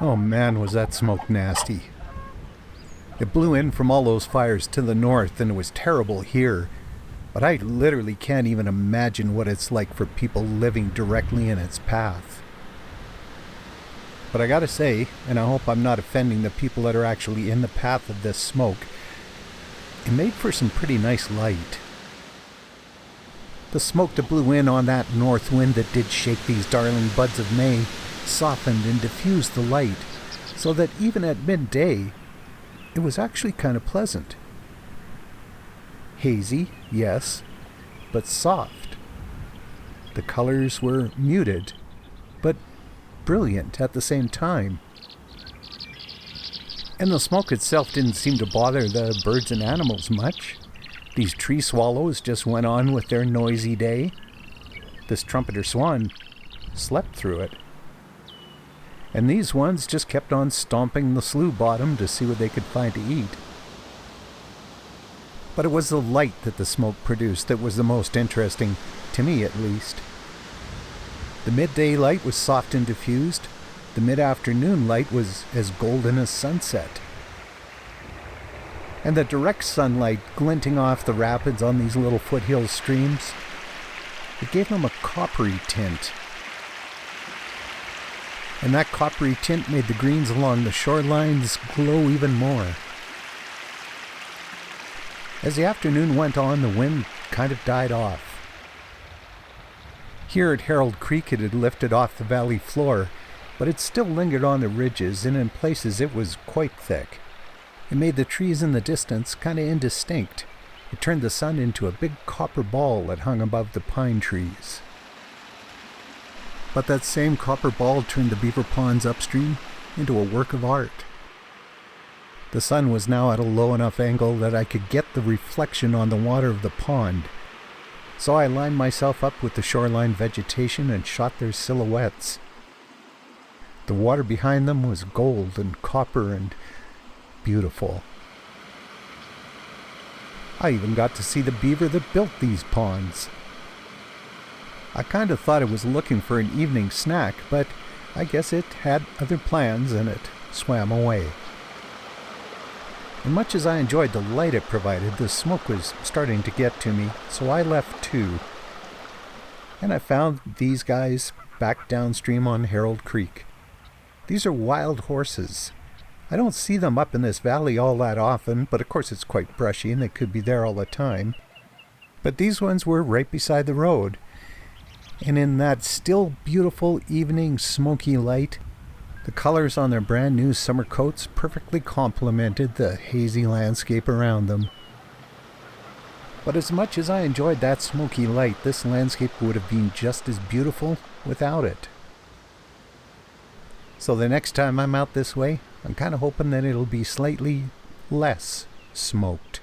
Oh man, was that smoke nasty. It blew in from all those fires to the north and it was terrible here, but I literally can't even imagine what it's like for people living directly in its path. But I gotta say, and I hope I'm not offending the people that are actually in the path of this smoke, it made for some pretty nice light. The smoke that blew in on that north wind that did shake these darling buds of May softened and diffused the light, so that even at midday, it was actually kind of pleasant. Hazy, yes, but soft. The colors were muted, but brilliant at the same time. And the smoke itself didn't seem to bother the birds and animals much. These tree swallows just went on with their noisy day. This trumpeter swan slept through it. And these ones just kept on stomping the slough bottom to see what they could find to eat. But it was the light that the smoke produced that was the most interesting, to me at least. The midday light was soft and diffused. The mid-afternoon light was as golden as sunset. And the direct sunlight glinting off the rapids on these little foothill streams, it gave them a coppery tint. And that coppery tint made the greens along the shorelines glow even more. As the afternoon went on, the wind kind of died off. Here at Herald Creek it had lifted off the valley floor, but it still lingered on the ridges, and in places it was quite thick. It made the trees in the distance kind of indistinct. It turned the sun into a big copper ball that hung above the pine trees. But that same copper ball turned the Beaver Ponds upstream into a work of art. The sun was now at a low enough angle that I could get the reflection on the water of the pond, so I lined myself up with the shoreline vegetation and shot their silhouettes. The water behind them was gold and copper and beautiful. I even got to see the beaver that built these ponds. I kind of thought it was looking for an evening snack, but I guess it had other plans and it swam away. And much as I enjoyed the light it provided, the smoke was starting to get to me, so I left too. And I found these guys back downstream on Herald Creek. These are wild horses. I don't see them up in this valley all that often, but of course it's quite brushy and they could be there all the time. But these ones were right beside the road. And in that still beautiful evening smoky light, the colors on their brand new summer coats perfectly complemented the hazy landscape around them. But as much as I enjoyed that smoky light, this landscape would have been just as beautiful without it. So the next time I'm out this way, I'm kind of hoping that it'll be slightly less smoked.